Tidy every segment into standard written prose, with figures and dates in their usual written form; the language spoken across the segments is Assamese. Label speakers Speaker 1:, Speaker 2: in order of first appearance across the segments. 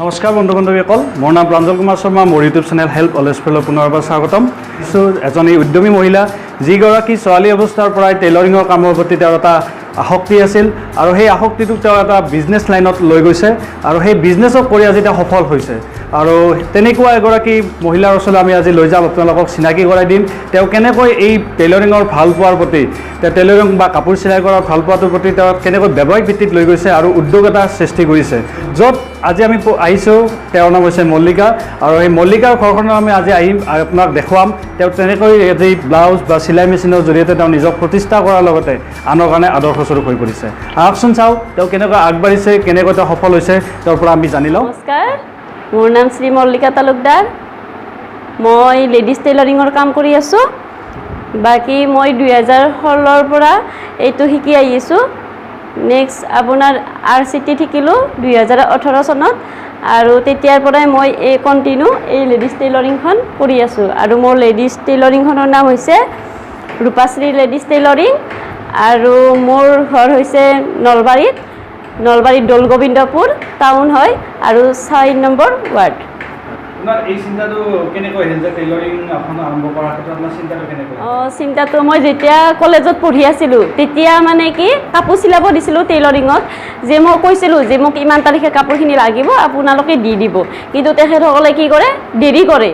Speaker 1: নমস্কাৰ বন্ধু বান্ধৱীসকল, মোৰ নাম প্ৰাঞ্জল কুমাৰ শৰ্মা। মোৰ ইউটিউব চেনেল হেল্প অলৱেজ ফেলৰ পুনৰবাৰ স্বাগতম। এজনী উদ্যমী মহিলা যিগৰাকী ছোৱালী অৱস্থাৰ পৰাই টেইলৰিঙৰ কামৰ প্ৰতি তেওঁৰ এটা আসক্তি আছিল আৰু সেই আসক্তিটোক তেওঁ এটা বিজনেছ লাইনত লৈ গৈছে আৰু সেই বিজনেছক কৰি আজি তেওঁ সফল হৈছে। আৰু তেনেকুৱা এগৰাকী মহিলাৰ ওচৰলৈ আমি আজি লৈ যাম, আপোনালোকক চিনাকি কৰাই দিম তেওঁ কেনেকৈ এই টেইলৰিঙৰ ভাল পোৱাৰ প্ৰতি, তেওঁ টেইলৰিং বা কাপোৰ চিলাই কৰাৰ ভাল পোৱাটোৰ প্ৰতি তেওঁ কেনেকৈ ব্যৱসায়িক ভিত্তিত লৈ গৈছে আৰু উদ্যোগ এটা সৃষ্টি কৰিছে। য'ত আজি আমি আহিছোঁ, তেওঁৰ নাম হৈছে মল্লিকা আৰু এই মল্লিকাৰ ঘৰখনত আমি আজি আহিম আপোনাক দেখুৱাম তেওঁ তেনেকৈ আজি ব্লাউজ বা চিলাই মেচিনৰ জৰিয়তে তেওঁ নিজক প্ৰতিষ্ঠা কৰাৰ লগতে আনৰ কাৰণে আদৰ্শস্বৰূপ হৈ পৰিছে। আহকচোন চাওঁ তেওঁ কেনেকৈ আগবাঢ়িছে, কেনেকৈ তেওঁ সফল হৈছে, তেওঁৰ পৰা আমি জানি লওঁ।
Speaker 2: নমস্কাৰ, মোৰ নাম শ্ৰী মল্লিকা তালুকদাৰ। মই লেডিজ টেইলৰিঙৰ কাম কৰি আছোঁ। বাকী মই 2016 পৰা এইটো শিকি আহিছোঁ। নেক্সট আপোনাৰ RCT শিকিলোঁ 2018 চনত আৰু তেতিয়াৰ পৰাই মই কণ্টিনিউ এই লেডিজ টেইলৰিংখন কৰি আছোঁ। আৰু মোৰ লেডিজ টেইলৰিংখনৰ নাম হৈছে ৰূপাশ্ৰী লেডিজ টেইলৰিং আৰু মোৰ ঘৰ হৈছে নলবাৰীত দৌলগোবিন্দপুৰ টাউন হয় আৰু 6 নম্বৰ ৱাৰ্ড।
Speaker 1: আপোনাৰ এই চিন্তাটো কেনেকৈ আহিল যে টেইলৰিং এখন আৰম্ভ কৰাৰ ক্ষেত্ৰত আপোনাৰ চিন্তাটো কেনেকৈ?
Speaker 2: চিন্তাটো মই যেতিয়া কলেজত পঢ়ি আছিলোঁ তেতিয়া মানে কি কাপোৰ চিলাব দিছিলোঁ টেইলৰিঙত, যে মই কৈছিলোঁ যে মোক ইমান তাৰিখে কাপোৰখিনি লাগিব, আপোনালোকে দি দিব। কিন্তু তেখেতসকলে কি কৰে, দেৰি কৰে,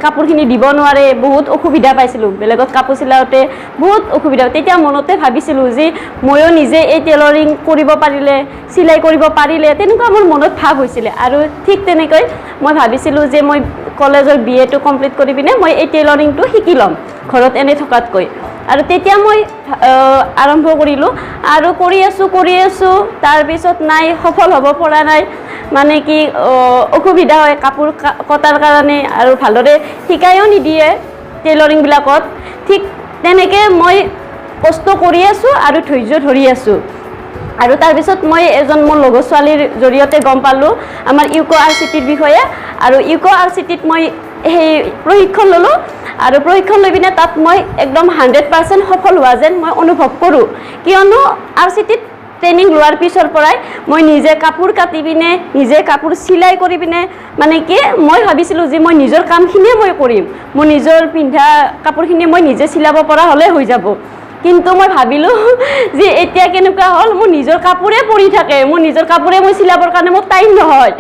Speaker 2: কাপোৰখিনি দিব নোৱাৰে, বহুত অসুবিধা পাইছিলোঁ। বেলেগত কাপোৰ চিলাওঁতে বহুত অসুবিধা। তেতিয়া মনতে ভাবিছিলোঁ যে ময়ো নিজে এই টেইলৰিং কৰিব পাৰিলে, চিলাই কৰিব পাৰিলে, তেনেকুৱা মোৰ মনত ভাৱ হৈছিলে। আৰু ঠিক তেনেকৈ মই ভাবিছিলোঁ যে মই কলেজৰ BA কমপ্লিট কৰি পিনে মই এই টেইলৰিংটো শিকি ল'ম ঘৰত এনেই থকাতকৈ। আৰু তেতিয়া মই আৰম্ভ কৰিলোঁ আৰু কৰি আছোঁ। তাৰপিছত নাই, সফল হ'ব পৰা নাই। মানে কি অসুবিধা হয় কাপোৰ কটাৰ কাৰণে আৰু ভালদৰে শিকায়ো নিদিয়ে টেইলৰিংবিলাকত। ঠিক তেনেকৈ মই কষ্ট কৰি আছোঁ আৰু ধৈৰ্য ধৰি আছোঁ। আৰু তাৰপিছত মই মোৰ লগৰ ছোৱালীৰ জৰিয়তে গম পালোঁ আমাৰ ইউকো RCTৰ বিষয়ে। আৰু ইউকো RCTত মই সেই প্ৰশিক্ষণ ল'লোঁ আৰু প্ৰশিক্ষণ লৈ পিনে তাত মই একদম 100% সফল হোৱা যেন মই অনুভৱ কৰোঁ। কিয়নো RCTত ট্ৰেইনিং লোৱাৰ পিছৰ পৰাই মই নিজে কাপোৰ কাটি পিনে, নিজে কাপোৰ চিলাই কৰি পিনে, মানে কি মই ভাবিছিলোঁ যে মই নিজৰ কামখিনিয়ে মই কৰিম, মোৰ নিজৰ পিন্ধা কাপোৰখিনি মই নিজে চিলাব পৰা হ'লে হৈ যাব। কিন্তু মই ভাবিলোঁ যে এতিয়া কেনেকুৱা হ'ল, মোৰ নিজৰ কাপোৰে পৰি থাকে, মোৰ নিজৰ কাপোৰে মই চিলাবৰ কাৰণে মোৰ টাইম নহয়।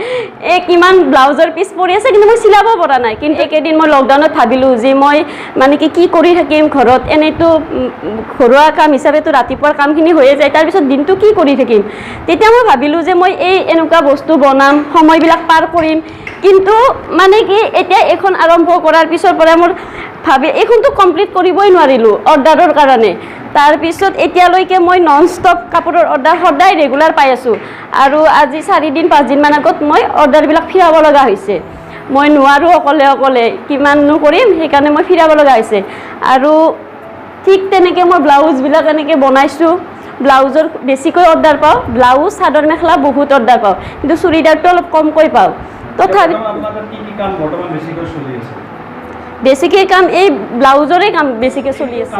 Speaker 2: কিমান ব্লাউজৰ পিচ পৰি আছে কিন্তু মই চিলাব পৰা নাই। কিন্তু একেদিন মই লকডাউনত ভাবিলোঁ যে মই মানে কি কৰি থাকিম ঘৰত, এনেইতো ঘৰুৱা কাম হিচাপেতো ৰাতিপুৱাৰ কামখিনি হৈয়ে যায়, তাৰপিছত দিনটো কি কৰি থাকিম। তেতিয়া মই ভাবিলোঁ যে মই এনেকুৱা বস্তু বনাম, সময়বিলাক পাৰ কৰিম। কিন্তু মানে কি এতিয়া এইখন আৰম্ভ কৰাৰ পিছৰ পৰা মোৰ এইখনতো কমপ্লিট কৰিবই নোৱাৰিলোঁ অৰ্ডাৰৰ কাৰণে। তাৰপিছত এতিয়ালৈকে মই নন ষ্টপ কাপোৰৰ অৰ্ডাৰ সদায় ৰেগুলাৰ পাই আছোঁ। আৰু আজি 4-5 দিনমান আগত মই অৰ্ডাৰবিলাক ফিৰাব লগা হৈছে। মই নোৱাৰোঁ অকলে কিমাননো কৰিম, সেইকাৰণে মই ফিৰাব লগা হৈছে। আৰু ঠিক তেনেকৈ মই ব্লাউজবিলাক এনেকৈ বনাইছোঁ। ব্লাউজৰ বেছিকৈ অৰ্ডাৰ পাওঁ, ব্লাউজ চাদৰ মেখেলা বহুত অৰ্ডাৰ পাওঁ, কিন্তু চুৰিদাৰটো অলপ কমকৈ পাওঁ। তথাপি বেছিকৈ কাম এই ব্লাউজৰে কাম বেছিকৈ চলি আছে।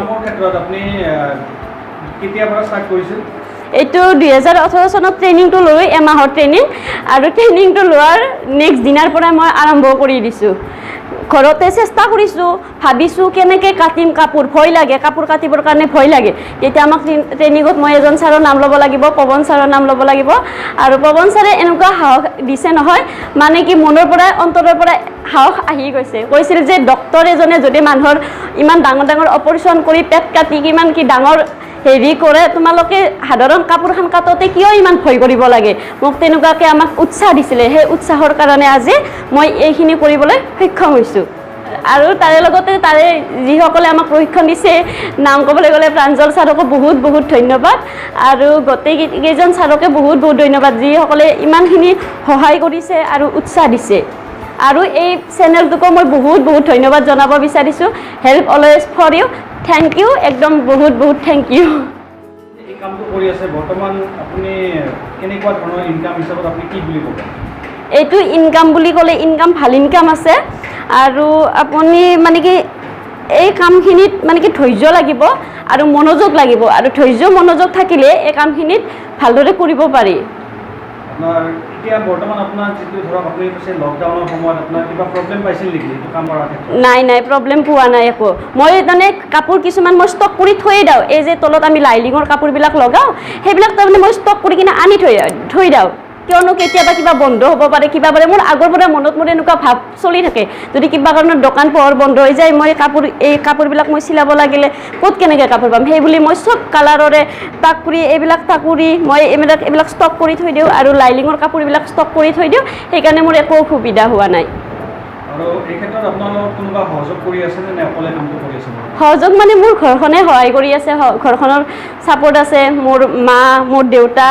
Speaker 2: এইটো 2018 চনত ট্ৰেইনিংটো লৈ, এমাহৰ ট্ৰেইনিং, আৰু ট্ৰেইনিংটো লোৱাৰ নেক্সট দিনাৰ পৰা মই আৰম্ভ কৰি দিছোঁ। ঘৰতে চেষ্টা কৰিছোঁ, ভাবিছোঁ কেনেকৈ কাটিম কাপোৰ, ভয় লাগে, কাপোৰ কাটিবৰ কাৰণে ভয় লাগে। তেতিয়া আমাক ট্ৰেইনিঙত মই এজন ছাৰৰ নাম ল'ব লাগিব, পৱন ছাৰৰ নাম ল'ব লাগিব। আৰু পৱন ছাৰে এনেকুৱা সাহস দিছে নহয়, মানে কি মনৰ পৰা, অন্তৰৰ পৰা সাহস আহি কৈছিল যে ডক্তৰ এজনে যদি মানুহৰ ইমান ডাঙৰ অপাৰেশ্যন কৰি পেট কাটি কিমান কি ডাঙৰ হেৰি কৰে, তোমালোকে সাধাৰণ কাপোৰখন কাটোতে কিয় ইমান ভয় কৰিব লাগে। মোক তেনেকুৱাকৈ আমাক উৎসাহ দিছিলে। সেই উৎসাহৰ কাৰণে আজি মই এইখিনি কৰিবলৈ সক্ষম হৈছোঁ। আৰু তাৰে লগতে যিসকলে আমাক প্ৰশিক্ষণ দিছে, নাম ক'বলৈ গ'লে প্ৰাঞ্জল ছাৰকো বহুত ধন্যবাদ। আৰু গোটেইকেইজন ছাৰকে বহুত ধন্যবাদ, যিসকলে ইমানখিনি সহায় কৰিছে আৰু উৎসাহ দিছে। আৰু এই চেনেলটোকো মই বহুত ধন্যবাদ জনাব বিচাৰিছোঁ। Help always for you, thank you, একদম বহুত থেংক ইউ।
Speaker 1: এই কামটো কৰি আছে বৰ্তমান আপুনি কেনেকুৱা ধৰণৰ ইনকাম হিচাপত আপুনি কি বুলি ক'ব?
Speaker 2: এইটো ইনকাম বুলি ক'লে ইনকাম ভাল ইনকাম আছে। আৰু আপুনি মানে কি এই কামখিনিত মানে কি ধৈৰ্য লাগিব আৰু মনোযোগ লাগিব, আৰু ধৈৰ্য মনোযোগ থাকিলে এই কামখিনিত ভালদৰে কৰিব পাৰি।
Speaker 1: আপোনাৰ এতিয়া বৰ্তমান আপোনাৰ যিটো ধৰক আপুনি কৈছে লকডাউনৰ সময়ত আপোনাৰ কিবা প্ৰব্লেম পাইছিল নেকি এইটো কাম কৰাৰ ক্ষেত্ৰত?
Speaker 2: নাই প্ৰব্লেম পোৱা নাই একো। মই তাৰমানে কাপোৰ কিছুমান মই ষ্টক কৰি থৈ দিওঁ, এই যে তলত আমি লাইলিঙৰ কাপোৰবিলাক লগাওঁ সেইবিলাক তাৰমানে মই ষ্টক কৰি কিনে আনি থৈ দিওঁ, কিয়নো কেতিয়াবা কিবা বন্ধ হ'ব পাৰে, কিবা পাৰে। মোৰ আগৰ পৰা মনত মোৰ এনেকুৱা ভাৱ চলি থাকে, যদি কিবা কাৰণত দোকান পোহৰ বন্ধ হৈ যায়, মই এই কাপোৰবিলাক মই চিলাব লাগিলে ক'ত কেনেকৈ কাপোৰ পাম, সেই বুলি মই চব কালাৰৰে টাকুৰি মই এইবিলাক ষ্টক কৰি থৈ দিওঁ, আৰু লাইলিঙৰ কাপোৰবিলাক ষ্টক কৰি থৈ দিওঁ। সেইকাৰণে মোৰ একো অসুবিধা হোৱা নাই।
Speaker 1: আৰু এই ক্ষেত্ৰত আপোনালোক কোনোবা সহযোগ কৰি আছেনে নে অকলে কামটো কৰি আছে?
Speaker 2: সহযোগ মানে মোৰ ঘৰখনে সহায় কৰি আছে, ঘৰখনৰ ছাপোৰ্ট আছে, মোৰ মা, মোৰ দেউতা,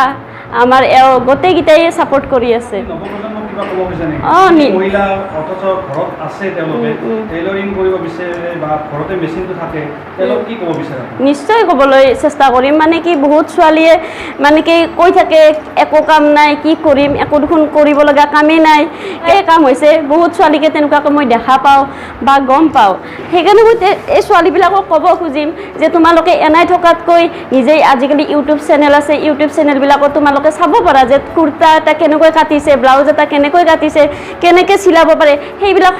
Speaker 2: আমাৰ গোটেইকেইটাই ছাপোৰ্ট কৰি আছে।
Speaker 1: নৱপ্ৰজন্মক কিবা ক'ব বিচাৰে নেকি?
Speaker 2: অঁ,
Speaker 1: মহিলা অথচ ঘৰত আছে, তেওঁলোকে টেইলৰিং কৰিব বিচাৰে বা ঘৰতে মেচিনটো থাকে, তেওঁলোক কি ক'ব বিচাৰে? নিশ্চয়
Speaker 2: ক'বলৈ চেষ্টা কৰিম। মানে কি বহুত ছোৱালীয়ে মানে কি কৈ থাকে একো কাম নাই, কি কৰিম, একো দেখোন কৰিব লগা কামেই নাই, এই কাম হৈছে। বহুত ছোৱালীকে তেনেকুৱাকৈ মই দেখা পাওঁ বা গম পাওঁ। সেইকাৰণে মই এই ছোৱালীবিলাকক ক'ব খুজিম যে তোমালোকে এনাই থকাতকৈ নিজেই আজিকালি ইউটিউব চেনেল আছে, ইউটিউব চেনেলবিলাকত তোমালোকে চাব পাৰা যে কুৰ্তা এটা কেনেকৈ কাটিছে, ব্লাউজ এটা কেনেকৈ কাটিছে, কেনেকৈ চিলাব পাৰে, সেইবিলাক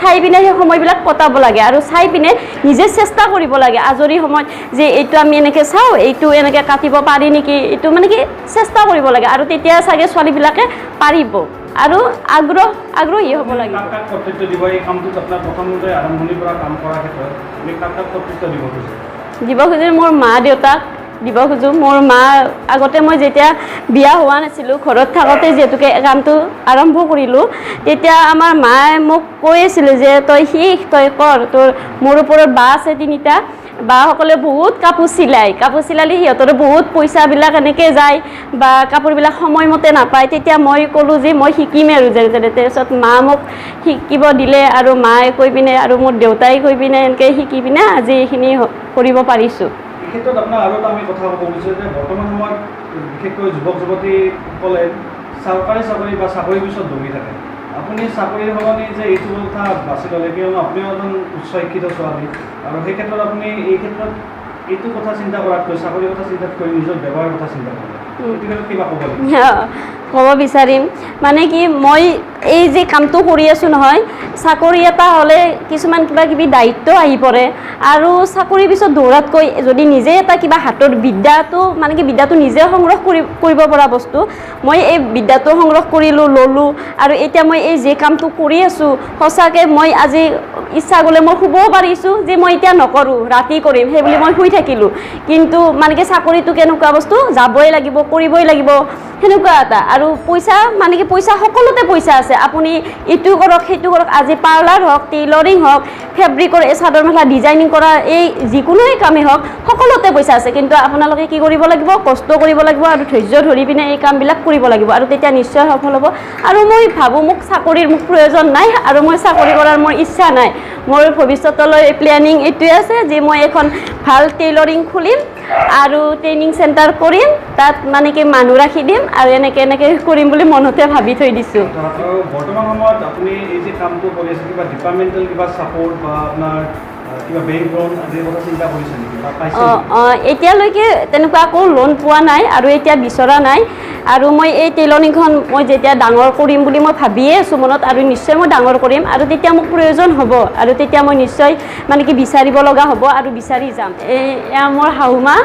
Speaker 2: চাই পিনে সেই সময়বিলাক কটাব লাগে, আৰু চাই পিনে নিজে চেষ্টা কৰিব লাগে আজৰি সময়ত যে এইটো আমি এনেকৈ চাওঁ, এইটো এনেকৈ কাটিব পাৰি নেকি, এইটো মানে কি চেষ্টা কৰিব লাগে, আৰু তেতিয়া চাগে ছোৱালীবিলাকে পাৰিব আৰু আগ্ৰহী হ'ব লাগিব।
Speaker 1: কাক কৰ্তৃত্ব দিব এই কামটোত? আপোনাৰ প্ৰথমতে আৰম্ভণিৰ পৰা কাম কৰাৰ ক্ষেত্ৰত আপুনি কাক কৰ্তৃত্ব দিব খুজিছে?
Speaker 2: মোৰ মা দেউতাক দিব খোজোঁ। মোৰ মা আগতে মই যেতিয়া বিয়া হোৱা নাছিলোঁ, ঘৰত থাকোঁতে যিহেতুকে কামটো আৰম্ভ কৰিলোঁ, তেতিয়া আমাৰ মায়ে মোক কৈ আছিলে যে তই তই কৰ, তোৰ মোৰ ওপৰত বা আছে 3টা, বাসকলে বহুত কাপোৰ চিলালে সিহঁতৰ বহুত পইচাবিলাক এনেকৈ যায় বা কাপোৰবিলাক সময়মতে নাপায়। তেতিয়া মই ক'লোঁ যে মই শিকিমেই আৰু যেনে তেনে। তাৰপিছত মা মোক শিকিব দিলে, আৰু মায়ে কৈ পিনে আৰু মোৰ দেউতাই কৈ পিনে এনেকৈ শিকি পিনে আজি এইখিনি কৰিব পাৰিছোঁ।
Speaker 1: এই ক্ষেত্ৰত আপোনাৰ আৰু এটা আমি কথা ক'ব বিচাৰোঁ যে বৰ্তমান সময়ত বিশেষকৈ যুৱক যুৱতীসকলে চৰকাৰী চাকৰি বা চাকৰিৰ পিছত দৌৰি থাকে। আপুনি চাকৰিৰ সলনি যে এইটো কথা বাছি ল'লে, কিয়নো আপুনিও এজন উচ্চ শিক্ষিত ছোৱালী, আৰু সেই ক্ষেত্ৰত আপুনি এই ক্ষেত্ৰত এইটো কথা চিন্তা কৰাতকৈ, চাকৰিৰ কথা চিন্তা কৰি নিজৰ ব্যৱসায়ৰ কথা চিন্তা কৰে, এইটো ক্ষেত্ৰত কিবা ক'ব লাগিব?
Speaker 2: ক'ব বিচাৰিম মানে কি, মই এই যে কামটো কৰি আছোঁ নহয়, চাকৰি এটা হ'লে কিছুমান কিবা কিবি দায়িত্ব আহি পৰে, আৰু চাকৰিৰ পিছত দৌৰাতকৈ যদি নিজে এটা কিবা হাতৰ বিদ্যাটো মানে কি বিদ্যাটো নিজে সংগ্ৰহ কৰিব পৰা বস্তু, মই এই বিদ্যাটো সংগ্ৰহ ল'লোঁ, আৰু এতিয়া মই এই যে কামটো কৰি আছোঁ, সঁচাকৈ মই আজি ইচ্ছা গ'লে মই শুবও পাৰিছোঁ যে মই এতিয়া নকৰোঁ, ৰাতি কৰিম, সেই বুলি মই শুই থাকিলোঁ। কিন্তু মানে কি চাকৰিটো কেনেকুৱা বস্তু, যাবই লাগিব, কৰিবই লাগিব, সেনেকুৱা এটা। আৰু পইচা মানে কি সকলোতে পইচা আছে, আপুনি ইটো কৰক সেইটো কৰক, আজি পাৰ্লাৰ হওক, টেইলৰিং হওক, ফেব্ৰিকৰ এই চাদৰ মেখেলা ডিজাইনিং কৰা, এই যিকোনোৱেই কামেই হওক, সকলোতে পইচা আছে। কিন্তু আপোনালোকে কি কৰিব লাগিব, কষ্ট কৰিব লাগিব, আৰু ধৈৰ্য ধৰি পিনে এই কামবিলাক কৰিব লাগিব, আৰু তেতিয়া নিশ্চয় সফল হ'ব। আৰু মই ভাবোঁ মোক চাকৰিৰ প্ৰয়োজন নাই, আৰু মই চাকৰি কৰাৰ মোৰ ইচ্ছা নাই। মোৰ ভৱিষ্যতলৈ প্লেনিং এইটোৱে আছে যে মই এখন ভাল টেইলৰিং খুলিম, আৰু ট্ৰেইনিং চেণ্টাৰ কৰিম, তাত মানে কি মানুহ ৰাখি দিম, আৰু এনেকৈ কৰিম বুলি মনতে ভাবি থৈ দিছোঁ।
Speaker 1: আৰু বৰ্তমান সময়ত আপুনি এই যে কামটো কৰি আছে, কিবা ডিপাৰ্টমেণ্টেল কিবা ছাপোৰ্ট বা আপোনাৰ কিবা বেংক লোন আদিৰ কথা চিন্তা কৰিছে নেকি বা পাইছে?
Speaker 2: এতিয়ালৈকে তেনেকুৱা একো লোন পোৱা নাই, আৰু এতিয়া বিচৰা নাই। আৰু মই এই টেইলৰিংখন মই যেতিয়া ডাঙৰ কৰিম বুলি মই ভাবিয়ে আছোঁ মনত, আৰু নিশ্চয় মই ডাঙৰ কৰিম, আৰু তেতিয়া মোক প্ৰয়োজন হ'ব, আৰু তেতিয়া মই নিশ্চয় মানে কি বিচাৰিব লগা হ'ব, আৰু বিচাৰি যাম। এয়া মোৰ শাহুমা,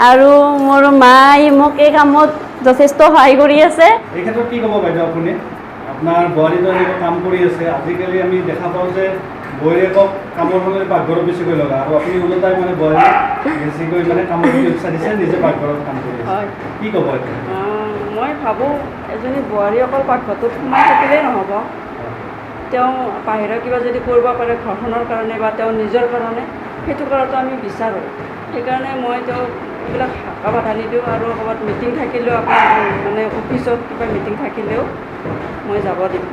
Speaker 2: আৰু মোৰ মাই মোক এই কামত যথেষ্ট সহায় কৰি আছে।
Speaker 1: এই ক্ষেত্ৰত কি ক'ব বাইদেউ আপুনি? আপোনাৰ বোৱাৰীটো এনেকুৱা কাম কৰি আছে, আজিকালি আমি দেখা পাওঁ যে বোৱাৰীয়েকক কামৰ সলনি পাকঘৰত বেছিকৈ লগা, আৰু আপুনি ওলোটাই মানে বোৱাৰীক বেছিকৈ মানে কামৰ প্ৰতি উৎসাহ দিছে, নিজে পাকঘৰত কাম কৰি আছে, কি ক'ব এতিয়া?
Speaker 3: মই ভাবোঁ এজনী বোৱাৰী অকল পাকঘৰটোত সোমাই থাকিলেই নহ'ব, তেওঁ বাহিৰৰ কিবা যদি কৰিব পাৰে ঘৰখনৰ কাৰণে বা তেওঁ নিজৰ কাৰণে, সেইটো কৰাটো আমি বিচাৰোঁ। সেইকাৰণে মই তেওঁক এইবিলাক হাকা বাধা নিদিওঁ, আৰু ক'ৰবাত মিটিং থাকিলেও আপোনাৰ মানে অফিচত কিবা মিটিং থাকিলেও মই যাব দিম।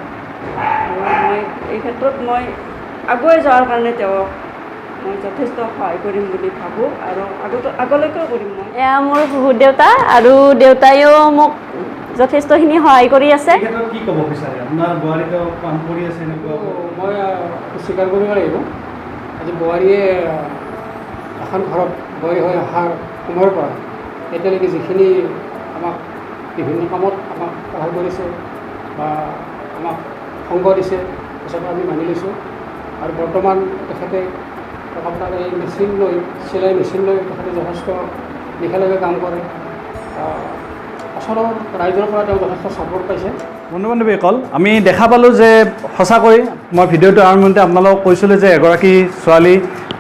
Speaker 3: আৰু মই এই ক্ষেত্ৰত মই আগুৱাই যোৱাৰ কাৰণে তেওঁক মই যথেষ্ট সহায় কৰিম বুলি ভাবোঁ, আৰু আগলৈকেও কৰিম মই।
Speaker 2: এয়া মোৰ শহুৰ দেউতা, আৰু দেউতায়ো মোক যথেষ্টখিনি সহায় কৰি আছে।
Speaker 1: এই ক্ষেত্ৰত কি ক'ব বিচাৰে? আপোনাৰ বোৱাৰীটো কাম কৰি আছে এনেকুৱা?
Speaker 4: মই স্বীকাৰ কৰিব লাগিব, আজি বোৱাৰীয়ে এখন ঘৰত বোৱাৰী হৈ অহাৰ সময়ৰ পৰা এতিয়ালৈকে যিখিনি আমাক বিভিন্ন কামত আমাক সহায় কৰিছে বা আমাক সংগ দিছে, হিচাপে আমি মানি লৈছোঁ। আৰু বৰ্তমান তেখেতে আপোনাৰ এই মেচিন লৈ চিলাই মেচিন লৈ তেখেতে যথেষ্ট নিশালকে কাম কৰে। ওচৰৰ ৰাইজৰ পৰা তেওঁ যথেষ্ট ছাপোৰ্ট পাইছে।
Speaker 1: বন্ধু বান্ধৱীসকল, আমি দেখা পালোঁ যে সঁচাকৈ মই ভিডিঅ'টো আৰম্ভণিতে আপোনালোকক কৈছিলোঁ যে এগৰাকী ছোৱালী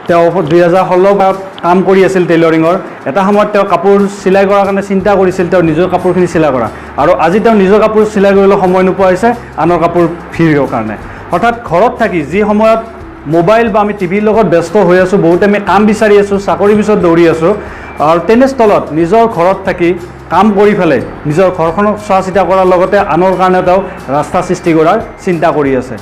Speaker 1: তেওঁ 2016 পৰা কাম কৰি আছিল টেইলৰিঙৰ। এটা সময়ত তেওঁ কাপোৰ চিলাই কৰাৰ কাৰণে চিন্তা কৰিছিল তেওঁ নিজৰ কাপোৰখিনি চিলাই কৰা, আৰু আজি তেওঁ নিজৰ কাপোৰ চিলাই কৰিবলৈ সময় নোপোৱা হৈছে আনৰ কাপোৰ ফিৰিবৰ কাৰণে। অৰ্থাৎ ঘৰত থাকি যি সময়ত মোবাইল বা আমি টিভিৰ লগত ব্যস্ত হৈ আছোঁ, বহুতে আমি কাম বিচাৰি আছোঁ, চাকৰিৰ পিছত দৌৰি আছোঁ, আৰু তেনেস্থলত নিজৰ ঘৰত থাকি কাম কৰি পেলাই নিজৰ ঘৰখনক চোৱা চিতা কৰাৰ লগতে আনৰ কাৰণে তেওঁ ৰাস্তা সৃষ্টি কৰাৰ চিন্তা কৰি আছে।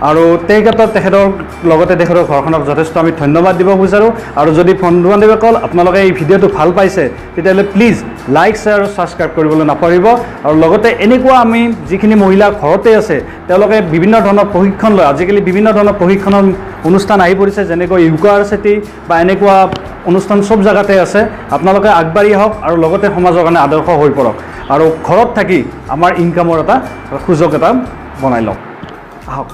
Speaker 1: আৰু সেই ক্ষেত্ৰত তেখেতৰ লগতে তেখেতৰ ঘৰখনক যথেষ্ট আমি ধন্যবাদ দিব বিচাৰোঁ। আৰু যদি বন্ধু বান্ধৱীসকল আপোনালোকে এই ভিডিঅ'টো ভাল পাইছে তেতিয়াহ'লে প্লিজ লাইক, শ্বেয়াৰ আৰু ছাবস্ক্ৰাইব কৰিবলৈ নাপাহৰিব। আৰু লগতে এনেকুৱা আমি যিখিনি মহিলা ঘৰতে আছে তেওঁলোকে বিভিন্ন ধৰণৰ প্ৰশিক্ষণ লয়। আজিকালি বিভিন্ন ধৰণৰ প্ৰশিক্ষণৰ অনুষ্ঠান আহি পৰিছে, যেনেকৈ ইউনিভাৰ্চিটি বা এনেকুৱা অনুষ্ঠান চব জেগাতে আছে। আপোনালোকে আগবাঢ়ি আহক আৰু লগতে সমাজৰ কাৰণে আদৰ্শ হৈ পৰক, আৰু ঘৰত থাকি আমাৰ ইনকামৰ এটা সুযোগ এটা বনাই লওক। আহক।